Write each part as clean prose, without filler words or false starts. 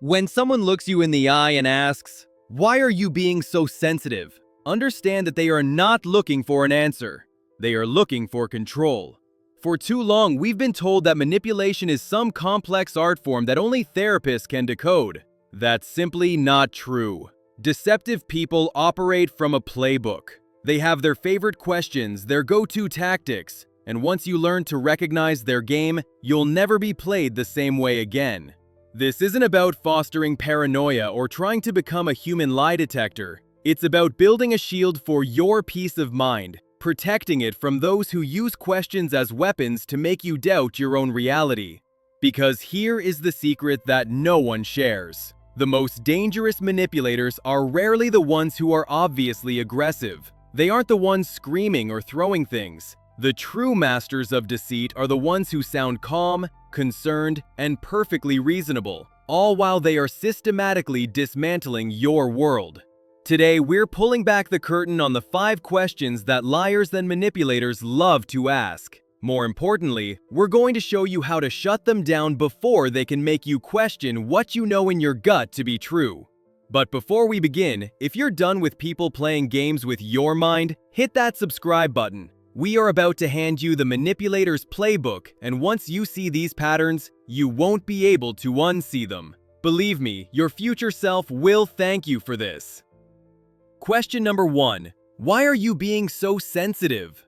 When someone looks you in the eye and asks, "Why are you being so sensitive?" understand that they are not looking for an answer. They are looking for control. For too long, we've been told that manipulation is some complex art form that only therapists can decode. That's simply not true. Deceptive people operate from a playbook. They have their favorite questions, their go-to tactics, and once you learn to recognize their game, you'll never be played the same way again. This isn't about fostering paranoia or trying to become a human lie detector. It's about building a shield for your peace of mind, protecting it from those who use questions as weapons to make you doubt your own reality. Because here is the secret that no one shares. The most dangerous manipulators are rarely the ones who are obviously aggressive. They aren't the ones screaming or throwing things. The true masters of deceit are the ones who sound calm, concerned, and perfectly reasonable, all while they are systematically dismantling your world. Today, we're pulling back the curtain on the 5 questions that liars and manipulators love to ask. More importantly, we're going to show you how to shut them down before they can make you question what you know in your gut to be true. But before we begin, if you're done with people playing games with your mind, hit that subscribe button. We are about to hand you the manipulator's playbook, and once you see these patterns, you won't be able to unsee them. Believe me, your future self will thank you for this. Question number 1. Why are you being so sensitive?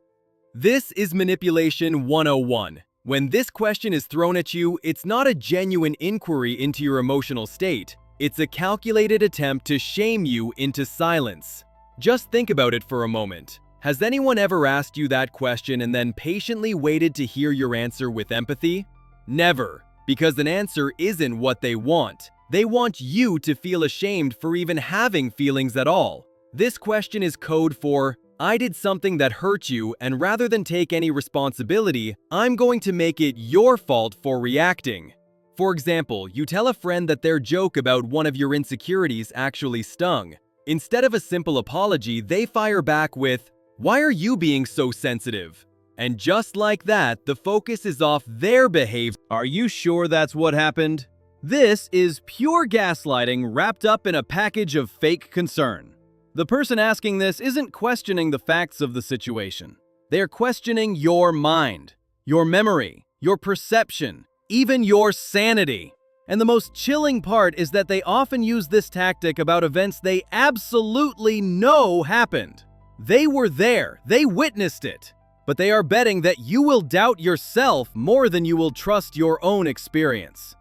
This is Manipulation 101. When this question is thrown at you, it's not a genuine inquiry into your emotional state. It's a calculated attempt to shame you into silence. Just think about it for a moment. Has anyone ever asked you that question and then patiently waited to hear your answer with empathy? Never, because an answer isn't what they want. They want you to feel ashamed for even having feelings at all. This question is code for, I did something that hurt you, and rather than take any responsibility, I'm going to make it your fault for reacting. For example, you tell a friend that their joke about one of your insecurities actually stung. Instead of a simple apology, they fire back with, "Why are you being so sensitive?" And just like that, the focus is off their behavior. Are you sure that's what happened? This is pure gaslighting wrapped up in a package of fake concern. The person asking this isn't questioning the facts of the situation. They're questioning your mind, your memory, your perception, even your sanity. And the most chilling part is that they often use this tactic about events they absolutely know happened. They were there, they witnessed it, but they are betting that you will doubt yourself more than you will trust your own experience.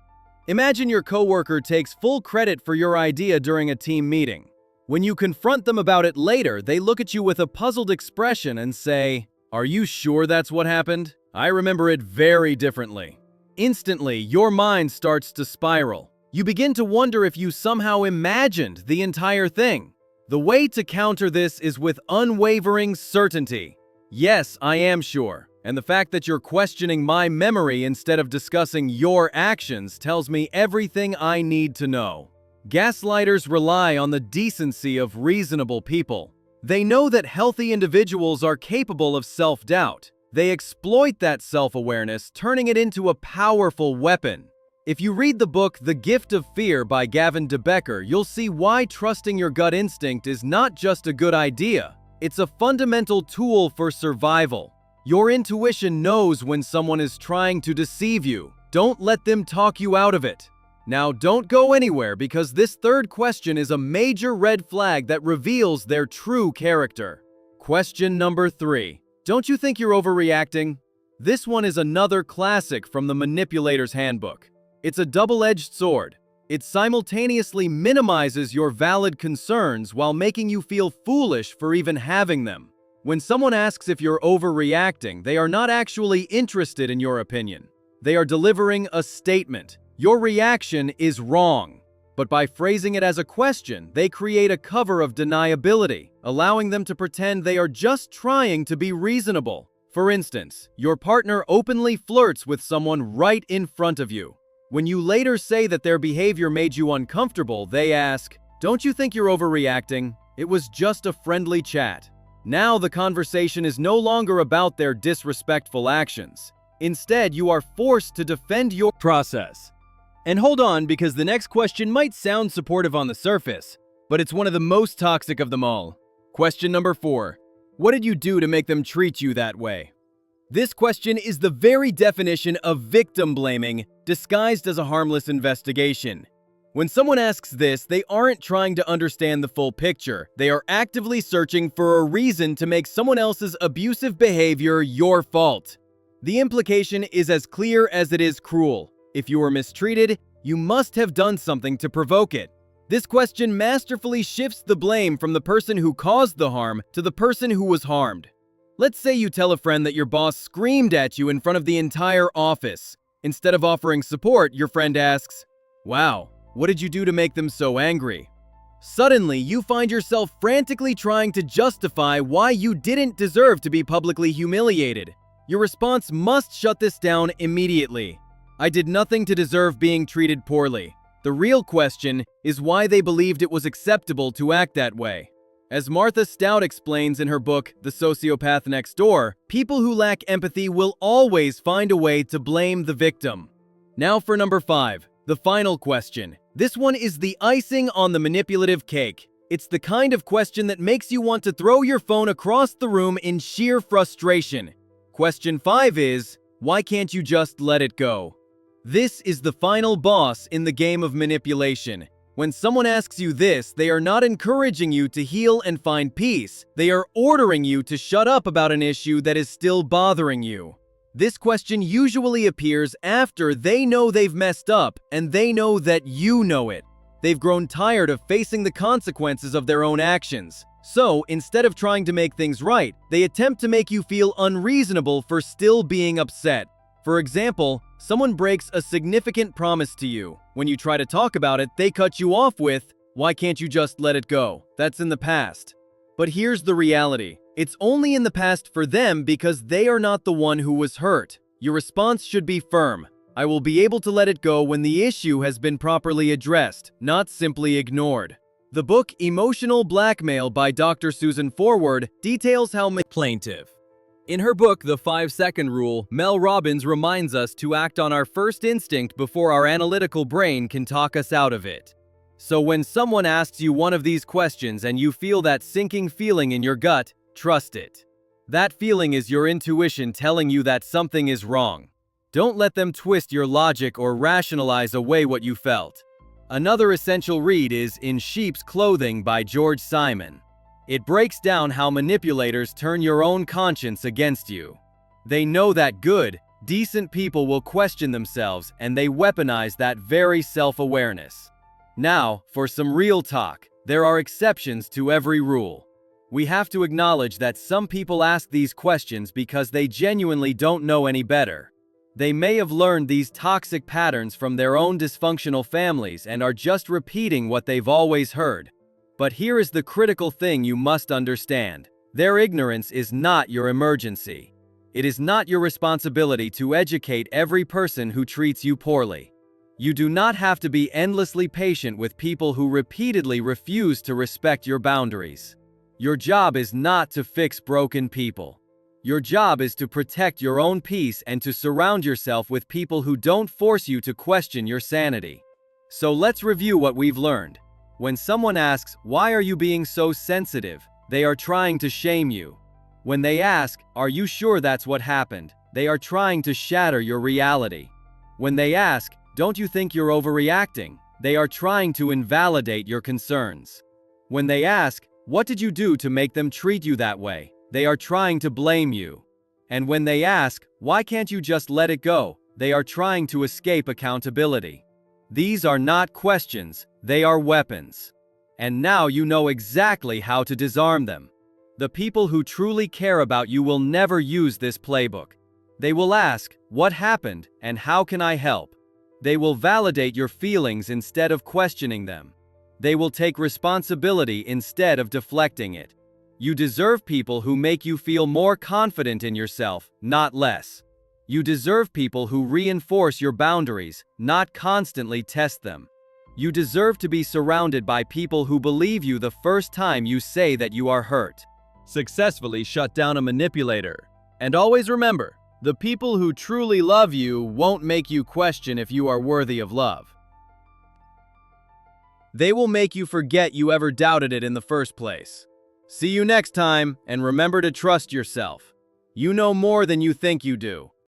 Imagine your coworker takes full credit for your idea during a team meeting. When you confront them about it later, they look at you with a puzzled expression and say, "Are you sure that's what happened? I remember it very differently." Instantly, your mind starts to spiral. You begin to wonder if you somehow imagined the entire thing. The way to counter this is with unwavering certainty. Yes, I am sure. And the fact that you're questioning my memory instead of discussing your actions tells me everything I need to know. Gaslighters rely on the decency of reasonable people. They know that healthy individuals are capable of self-doubt. They exploit that self-awareness, turning it into a powerful weapon. If you read the book The Gift of Fear by Gavin de Becker, you'll see why trusting your gut instinct is not just a good idea. It's a fundamental tool for survival. Your intuition knows when someone is trying to deceive you. Don't let them talk you out of it. Now, don't go anywhere because this third question is a major red flag that reveals their true character. Question number 3. Don't you think you're overreacting? This one is another classic from the Manipulator's Handbook. It's a double-edged sword. It simultaneously minimizes your valid concerns while making you feel foolish for even having them. When someone asks if you're overreacting, they are not actually interested in your opinion. They are delivering a statement. Your reaction is wrong. But by phrasing it as a question, they create a cover of deniability, allowing them to pretend they are just trying to be reasonable. For instance, your partner openly flirts with someone right in front of you. When you later say that their behavior made you uncomfortable, they ask, "Don't you think you're overreacting? It was just a friendly chat." Now the conversation is no longer about their disrespectful actions. Instead, you are forced to defend your process. And hold on, because the next question might sound supportive on the surface, but it's one of the most toxic of them all. Question number 4. What did you do to make them treat you that way? This question is the very definition of victim blaming, disguised as a harmless investigation. When someone asks this, they aren't trying to understand the full picture. They are actively searching for a reason to make someone else's abusive behavior your fault. The implication is as clear as it is cruel. If you were mistreated, you must have done something to provoke it. This question masterfully shifts the blame from the person who caused the harm to the person who was harmed. Let's say you tell a friend that your boss screamed at you in front of the entire office. Instead of offering support, your friend asks, "Wow, what did you do to make them so angry?" Suddenly, you find yourself frantically trying to justify why you didn't deserve to be publicly humiliated. Your response must shut this down immediately. I did nothing to deserve being treated poorly. The real question is why they believed it was acceptable to act that way. As Martha Stout explains in her book, The Sociopath Next Door, people who lack empathy will always find a way to blame the victim. Now for number 5, the final question. This one is the icing on the manipulative cake. It's the kind of question that makes you want to throw your phone across the room in sheer frustration. Question 5 is, why can't you just let it go? This is the final boss in the game of manipulation. When someone asks you this, they are not encouraging you to heal and find peace. They are ordering you to shut up about an issue that is still bothering you. This question usually appears after they know they've messed up and they know that you know it. They've grown tired of facing the consequences of their own actions. So, instead of trying to make things right, they attempt to make you feel unreasonable for still being upset. For example, someone breaks a significant promise to you. When you try to talk about it, they cut you off with, "Why can't you just let it go? That's in the past." But here's the reality. It's only in the past for them because they are not the one who was hurt. Your response should be firm. I will be able to let it go when the issue has been properly addressed, not simply ignored. The book Emotional Blackmail by Dr. Susan Forward details how plaintiff. In her book, The 5-Second Rule, Mel Robbins reminds us to act on our first instinct before our analytical brain can talk us out of it. So when someone asks you one of these questions and you feel that sinking feeling in your gut, trust it. That feeling is your intuition telling you that something is wrong. Don't let them twist your logic or rationalize away what you felt. Another essential read is In Sheep's Clothing by George Simon. It breaks down how manipulators turn your own conscience against you. They know that good, decent people will question themselves, and they weaponize that very self-awareness. Now, for some real talk, there are exceptions to every rule. We have to acknowledge that some people ask these questions because they genuinely don't know any better. They may have learned these toxic patterns from their own dysfunctional families and are just repeating what they've always heard. But here is the critical thing you must understand. Their ignorance is not your emergency. It is not your responsibility to educate every person who treats you poorly. You do not have to be endlessly patient with people who repeatedly refuse to respect your boundaries. Your job is not to fix broken people. Your job is to protect your own peace and to surround yourself with people who don't force you to question your sanity. So let's review what we've learned. When someone asks, "Why are you being so sensitive?" they are trying to shame you. When they ask, "Are you sure that's what happened?" they are trying to shatter your reality. When they ask, "Don't you think you're overreacting?" they are trying to invalidate your concerns. When they ask, "What did you do to make them treat you that way?" they are trying to blame you. And when they ask, "Why can't you just let it go?" they are trying to escape accountability. These are not questions, they are weapons. And now you know exactly how to disarm them. The people who truly care about you will never use this playbook. They will ask, "What happened, and how can I help?" They will validate your feelings instead of questioning them. They will take responsibility instead of deflecting it. You deserve people who make you feel more confident in yourself, not less. You deserve people who reinforce your boundaries, not constantly test them. You deserve to be surrounded by people who believe you the first time you say that you are hurt. Successfully shut down a manipulator. And always remember, the people who truly love you won't make you question if you are worthy of love. They will make you forget you ever doubted it in the first place. See you next time, and remember to trust yourself. You know more than you think you do.